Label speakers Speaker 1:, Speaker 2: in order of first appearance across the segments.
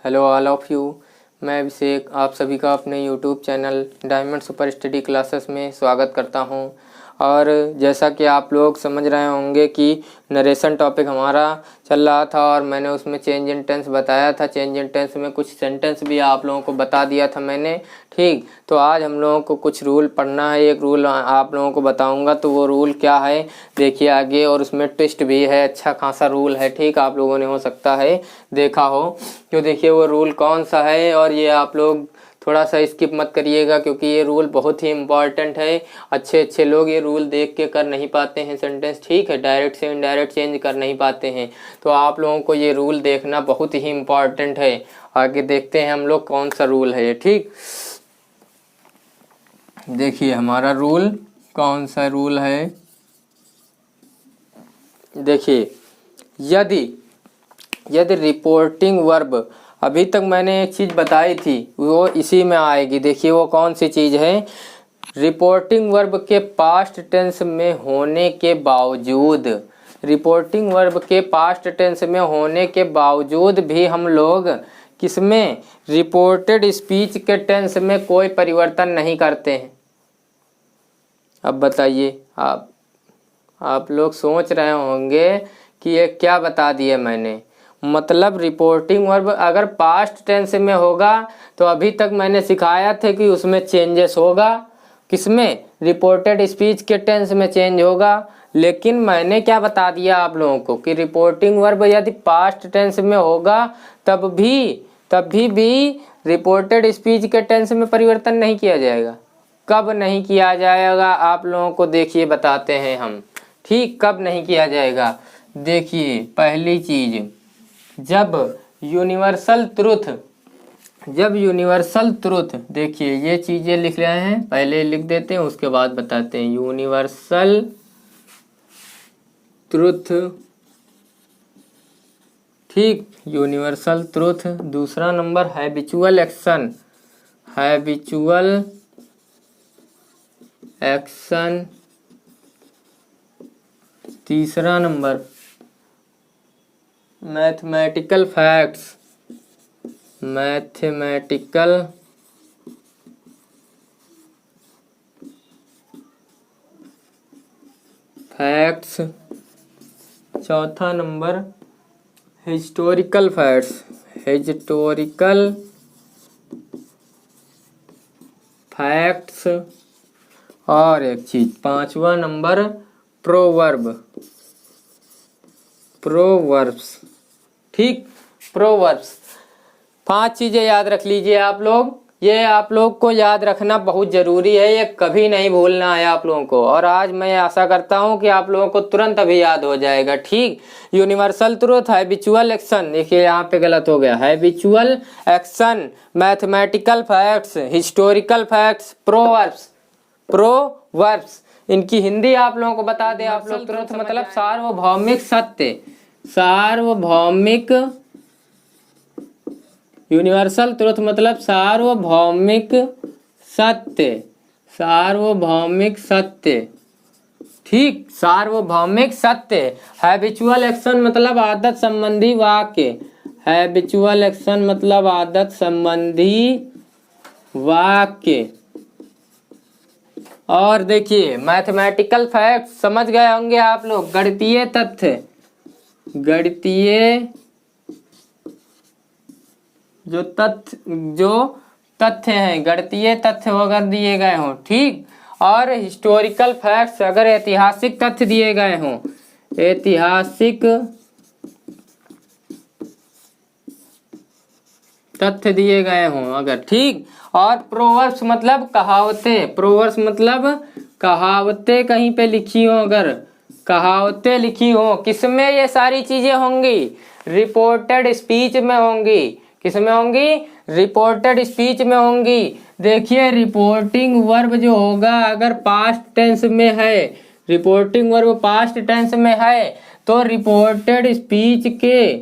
Speaker 1: Hello all of you. मैं अभिषेक आप सभी का अपने YouTube channel diamond super study classes में स्वागत करता हूं। और जैसा कि आप लोग समझ रहे होंगे कि नरेशन टॉपिक हमारा चल रहा था और मैंने उसमें चेंज इन टेंस बताया था। चेंज इन टेंस में कुछ सेंटेंस भी आप लोगों को बता दिया था मैंने, ठीक। तो आज हम लोगों को कुछ रूल पढ़ना है। एक रूल आप लोगों को बताऊंगा, तो वो रूल क्या है देखिए आगे। और उसमें ट्विस्ट भी है, अच्छा खासा रूल है, ठीक। आप लोगों ने हो सकता है देखा हो, तो देखिए वो रूल कौन सा है। और ये आप लोग थोड़ा सा स्किप मत करिएगा, क्योंकि ये रूल बहुत ही इम्पॉर्टेंट है। अच्छे लोग ये रूल देख के कर नहीं पाते हैं सेंटेंस, ठीक है। डायरेक्ट से इनडायरेक्ट चेंज कर नहीं पाते हैं, तो आप लोगों को ये रूल देखना बहुत ही इम्पॉर्टेंट है। आगे देखते हैं हम लोग कौन सा रूल है, ठीक। देखिए हमारा रूल कौन सा रूल है। देखिए यदि रिपोर्टिंग वर्ब, अभी तक मैंने एक चीज़ बताई थी वो इसी में आएगी। देखिए वो कौन सी चीज़ है। रिपोर्टिंग वर्ब के पास्ट टेंस में होने के बावजूद, रिपोर्टिंग वर्ब के पास्ट टेंस में होने के बावजूद भी हम लोग किसमें, रिपोर्टेड स्पीच के टेंस में कोई परिवर्तन नहीं करते हैं। अब बताइए, आप लोग सोच रहे होंगे कि ये क्या बता दिया मैंने। मतलब रिपोर्टिंग वर्ब अगर पास्ट टेंस में होगा तो अभी तक मैंने सिखाया था कि उसमें चेंजेस होगा। किसमें, रिपोर्टेड स्पीच के टेंस में चेंज होगा। लेकिन मैंने क्या बता दिया आप लोगों को कि रिपोर्टिंग वर्ब यदि पास्ट टेंस में होगा तब भी रिपोर्टेड स्पीच के टेंस में परिवर्तन नहीं किया जाएगा। कब नहीं किया जाएगा आप लोगों को देखिए बताते हैं हम, ठीक। कब नहीं किया जाएगा, देखिए पहली चीज, जब यूनिवर्सल ट्रुथ, देखिए ये चीजें लिख रहे हैं, पहले लिख देते हैं उसके बाद बताते हैं। यूनिवर्सल ट्रुथ, ठीक, यूनिवर्सल ट्रुथ। दूसरा नंबर हैबिचुअल एक्शन। तीसरा नंबर मैथमेटिकल फैक्ट्स। चौथा नंबर हिस्टोरिकल फैक्ट्स। और एक चीज, पांचवा नंबर प्रोवर्ब्स, ठीक। प्रोवर्ब्स 5 चीजें याद रख लीजिए आप लोग। ये आप लोग को याद रखना बहुत जरूरी है, ये कभी नहीं भूलना है आप लोगों को। और आज मैं आशा करता हूं कि आप लोगों को तुरंत अभी याद हो जाएगा, ठीक। यूनिवर्सल ट्रुथ, हैबिचुअल एक्शन, देखिए यहाँ पे गलत हो गया, habitual action, mathematical facts, historical facts, proverbs. इनकी हिंदी आप लोगों को बता दें आप लोग तुरंत, मतलब सार्वभौमिक सत्य, सार्वभौमिक। यूनिवर्सल ट्रुथ मतलब सार्वभौमिक सत्य, ठीक, सार्वभौमिक सत्य। हैबिचुअल एक्शन मतलब आदत संबंधी वाक्य, और देखिए मैथमेटिकल फैक्ट समझ गए होंगे आप लोग, गणितीय जो तथ्य हैं, गणितीय तथ्य अगर दिए गए हों, ठीक। और हिस्टोरिकल फैक्ट्स अगर ऐतिहासिक तथ्य दिए गए हों, ऐतिहासिक तथ्य दिए गए हों अगर, ठीक। और प्रोवर्ब्स मतलब कहावतें कहीं पे लिखी हो, अगर कहावतें लिखी हो, किसमें ये सारी चीजें होंगी, रिपोर्टेड स्पीच में होंगी। किसमें होंगी, रिपोर्टेड स्पीच में होंगी। देखिए रिपोर्टिंग वर्ब जो होगा अगर पास्ट टेंस में है, रिपोर्टिंग वर्ब पास्ट टेंस में है, तो रिपोर्टेड स्पीच के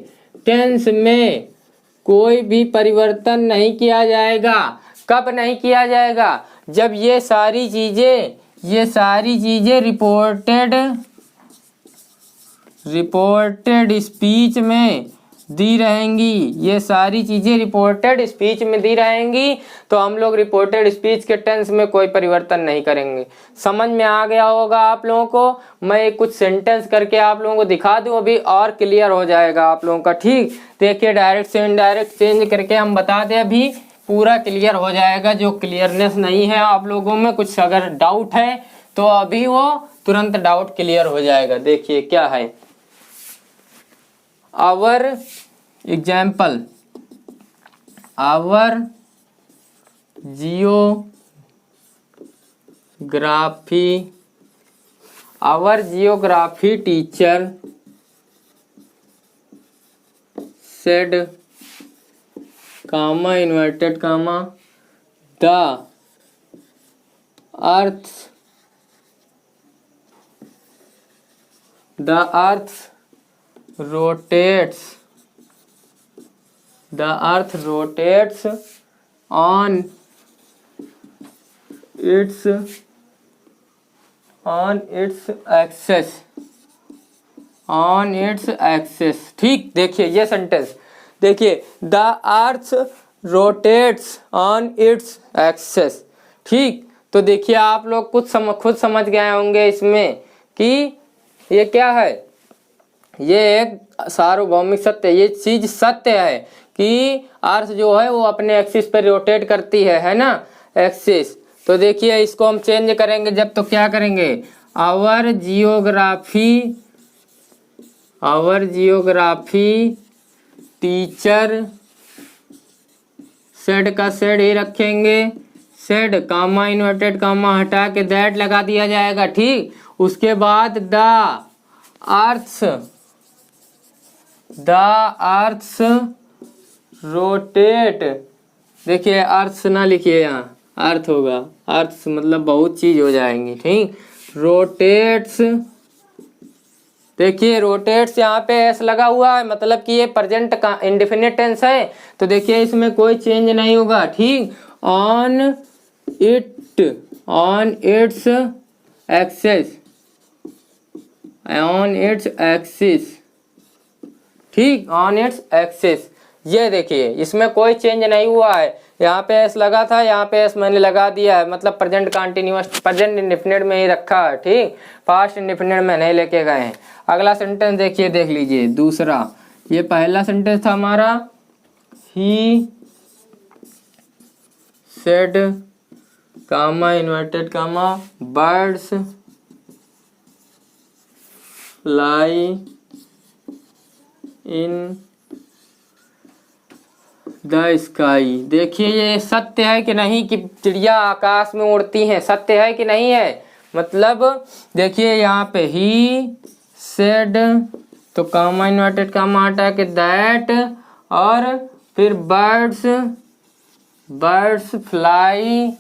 Speaker 1: टेंस में कोई भी परिवर्तन नहीं किया जाएगा। कब नहीं किया जाएगा, जब ये सारी चीजें रिपोर्टेड स्पीच में दी रहेंगी, ये सारी चीज़ें रिपोर्टेड स्पीच में दी रहेंगी, तो हम लोग रिपोर्टेड स्पीच के टेंस में कोई परिवर्तन नहीं करेंगे। समझ में आ गया होगा आप लोगों को। मैं कुछ सेंटेंस करके आप लोगों को दिखा दूं अभी, और क्लियर हो जाएगा आप लोगों का। ठीक, देखिए डायरेक्ट से इनडायरेक्ट चेंज करके हम बता दें, अभी पूरा क्लियर हो जाएगा। जो क्लियरनेस नहीं है आप लोगों में, कुछ अगर डाउट है तो अभी वो तुरंत डाउट क्लियर हो जाएगा। देखिए क्या है, our example, our geography teacher said, comma inverted comma, the earth rotates on its axis। ठीक, देखिए ये सेंटेंस, देखिए the earth rotates on its axis. ठीक, तो देखिए आप लोग खुद समझ गए होंगे इसमें कि ये क्या है, ये एक सार्वभौमिक सत्य, ये चीज सत्य है कि अर्थ जो है वो अपने एक्सिस पर रोटेट करती है ना, एक्सिस। तो देखिए इसको हम चेंज करेंगे जब, तो क्या करेंगे, आवर जियोग्राफी टीचर, सेड का सेड ही रखेंगे, सेड कामा इन्वर्टेड कामा हटा के दैट लगा दिया जाएगा। ठीक, उसके बाद द अर्थ्स रोटेट, देखिए अर्थ्स ना लिखिए, यहाँ अर्थ होगा, अर्थ्स मतलब बहुत चीज हो जाएंगी। ठीक, रोटेट्स, देखिए रोटेट्स यहाँ पे एस लगा हुआ है, मतलब कि ये प्रेजेंट का इंडेफिनिट टेंस है, तो देखिए इसमें कोई चेंज नहीं होगा। ठीक, ऑन इट्स एक्सिस, ठीक, ऑन इट्स एक्सिस। ये देखिए इसमें कोई चेंज नहीं हुआ है, यहाँ पे एस लगा था, यहाँ पे एस मैंने लगा दिया है, मतलब प्रेजेंट कंटिन्यूअस, प्रेजेंट इंडेफिनिट में ही रखा है। ठीक, पास्ट इंडेफिनिट में नहीं लेके गए हैं। अगला सेंटेंस देखिए, देख लीजिए दूसरा, ये पहला सेंटेंस था हमारा, he said comma inverted comma birds fly in the sky. देखिए ये सत्य है कि नहीं कि चिड़िया आकाश में उड़ती हैं, सत्य है कि नहीं है। मतलब देखिए यहाँ पे ही सेड, तो कामा इन्वर्टेड कामा हटा के दैट, और फिर birds fly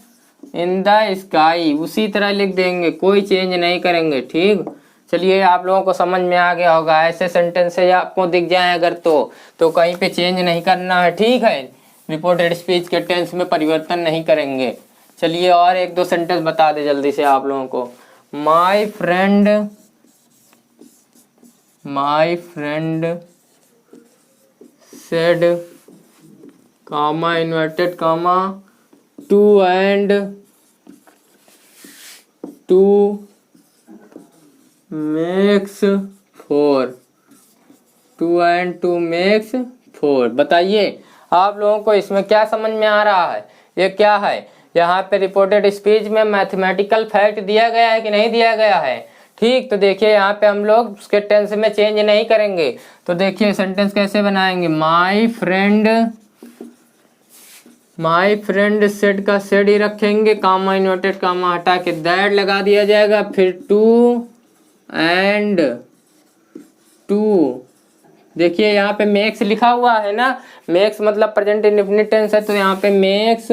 Speaker 1: in the sky, उसी तरह लिख देंगे, कोई चेंज नहीं करेंगे। ठीक, चलिए आप लोगों को समझ में आ गया होगा। ऐसे सेंटेंस से आपको दिख जाए अगर तो कहीं पे चेंज नहीं करना है। ठीक है, रिपोर्टेड स्पीच के टेंस में परिवर्तन नहीं करेंगे। चलिए और एक दो सेंटेंस बता दे जल्दी से आप लोगों को। My friend said comma inverted comma two makes 4, 2 and 2 makes 4। बताइए आप लोगों को इसमें क्या समझ में आ रहा है, ये क्या है। यहाँ पे रिपोर्टेड स्पीच में मैथमेटिकल फैक्ट दिया गया है कि नहीं दिया गया है। ठीक, तो देखिए यहाँ पे हम लोग उसके टेंस में चेंज नहीं करेंगे। तो देखिए सेंटेंस कैसे बनाएंगे, माई फ्रेंड सेड का सेड ही रखेंगे, कामा इन्वर्टेड कामा हटा के दैट लगा दिया जाएगा, फिर 2 and 2। देखिए यहाँ पे मेक्स लिखा हुआ है ना, मेक्स मतलब प्रेजेंट इंडेफिनिट टेंस है, तो यहाँ पे मेक्स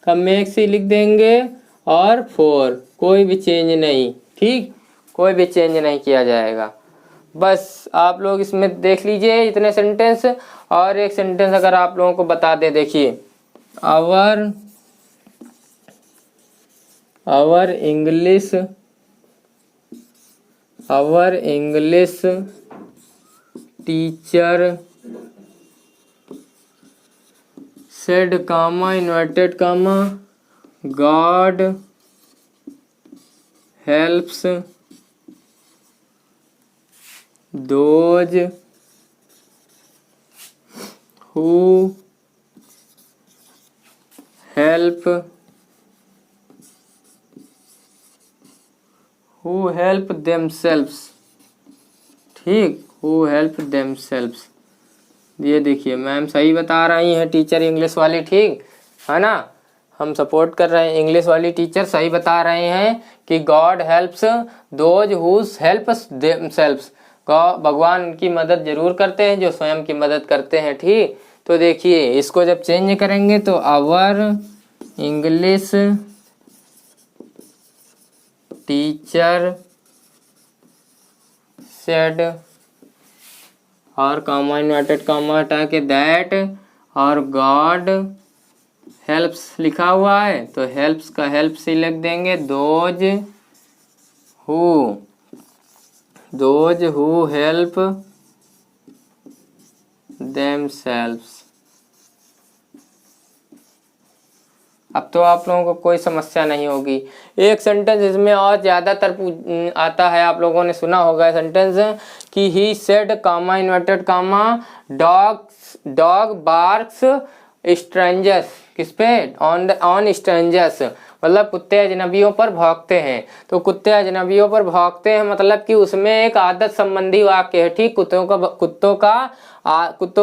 Speaker 1: का मेक्स ही लिख देंगे, और 4, कोई भी चेंज नहीं। ठीक, कोई भी चेंज नहीं किया जाएगा। बस आप लोग इसमें देख लीजिए इतने सेंटेंस। और एक सेंटेंस अगर आप लोगों को बता दे, देखिए our English teacher said comma inverted comma God helps those who help themselves। ठीक, who help themselves। ये देखिए मैम सही बता रही हैं टीचर इंग्लिश वाली, ठीक है ना, हम सपोर्ट कर रहे हैं। इंग्लिश वाली टीचर सही बता रहे हैं कि God helps those who helps themselves, भगवान उनकी मदद जरूर करते हैं जो स्वयं की मदद करते हैं। ठीक, तो देखिए इसको जब चेंज करेंगे तो आवर इंग्लिश टीचर सेड, और कॉमा इन्वर्टेड कॉमा हटा के दैट, और गॉड हेल्प्स लिखा हुआ है तो हेल्प्स का हेल्प से लिख देंगे दोज हु हेल्प देमसेल्व्स। अब तो आप लोगों को कोई समस्या नहीं होगी। एक सेंटेंस इसमें और ज़्यादातर आता है, आप लोगों ने सुना होगा सेंटेंस कि he said comma inverted comma dog barks strangers, किस पे, ऑन स्ट्रेंजर्स, मतलब कुत्ते अजनबियों पर भौंकते हैं। तो कुत्ते अजनबियों पर भौंकते हैं मतलब कि उसमें एक आदत संबंधी वाक्य है। ठीक, कुत्तों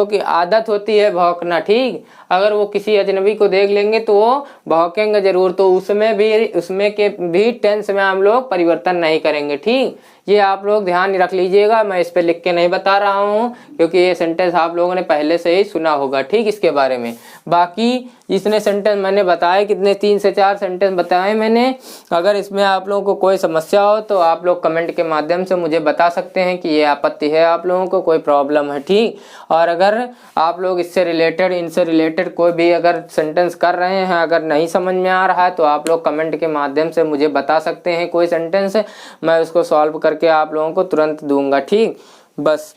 Speaker 1: की आदत होती है भौंकना। ठीक, अगर वो किसी अजनबी को देख लेंगे तो वो भौंकेंगे जरूर, तो उसमें के भी टेंस में हम लोग परिवर्तन नहीं करेंगे। ठीक, ये आप लोग ध्यान रख लीजिएगा, मैं इस पे लिख के नहीं बता रहा हूँ क्योंकि ये सेंटेंस आप लोगों ने पहले से ही सुना होगा। ठीक, इसके बारे में बाकी इसने सेंटेंस मैंने बताए कितने, 3 से 4 सेंटेंस बताए मैंने। अगर इसमें आप लोगों को कोई समस्या हो तो आप लोग कमेंट के माध्यम से मुझे बता सकते हैं कि ये आपत्ति है, आप लोगों को कोई प्रॉब्लम है। ठीक, और अगर आप लोग इनसे रिलेटेड कोई भी अगर सेंटेंस कर रहे हैं, अगर नहीं समझ में आ रहा है तो आप लोग कमेंट के माध्यम से मुझे बता सकते हैं कोई सेंटेंस, मैं उसको सॉल्व करके आप लोगों को तुरंत दूंगा। ठीक, बस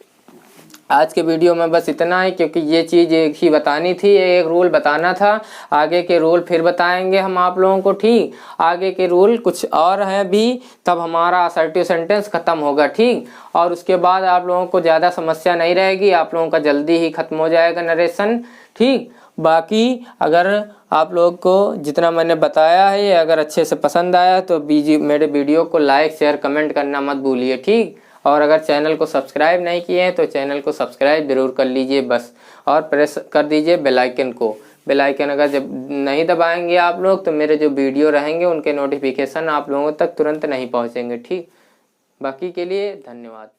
Speaker 1: आज के वीडियो में बस इतना ही, क्योंकि ये चीज़ एक ही बतानी थी, एक रूल बताना था। आगे के रूल फिर बताएंगे हम आप लोगों को। ठीक, आगे के रूल कुछ और हैं भी, तब हमारा असर्टिव सेंटेंस ख़त्म होगा। ठीक, और उसके बाद आप लोगों को ज़्यादा समस्या नहीं रहेगी, आप लोगों का जल्दी ही ख़त्म हो जाएगा नरेशन। ठीक, बाकी अगर आप लोग को जितना मैंने बताया है अगर अच्छे से पसंद आया तो मेरे वीडियो को लाइक शेयर कमेंट करना मत भूलिए। ठीक, और अगर चैनल को सब्सक्राइब नहीं किए हैं तो चैनल को सब्सक्राइब जरूर कर लीजिए बस, और प्रेस कर दीजिए बेल आइकन को। बेल आइकन अगर जब नहीं दबाएंगे आप लोग तो मेरे जो वीडियो रहेंगे उनके नोटिफिकेशन आप लोगों तक तुरंत नहीं पहुंचेंगे। ठीक, बाकी के लिए धन्यवाद।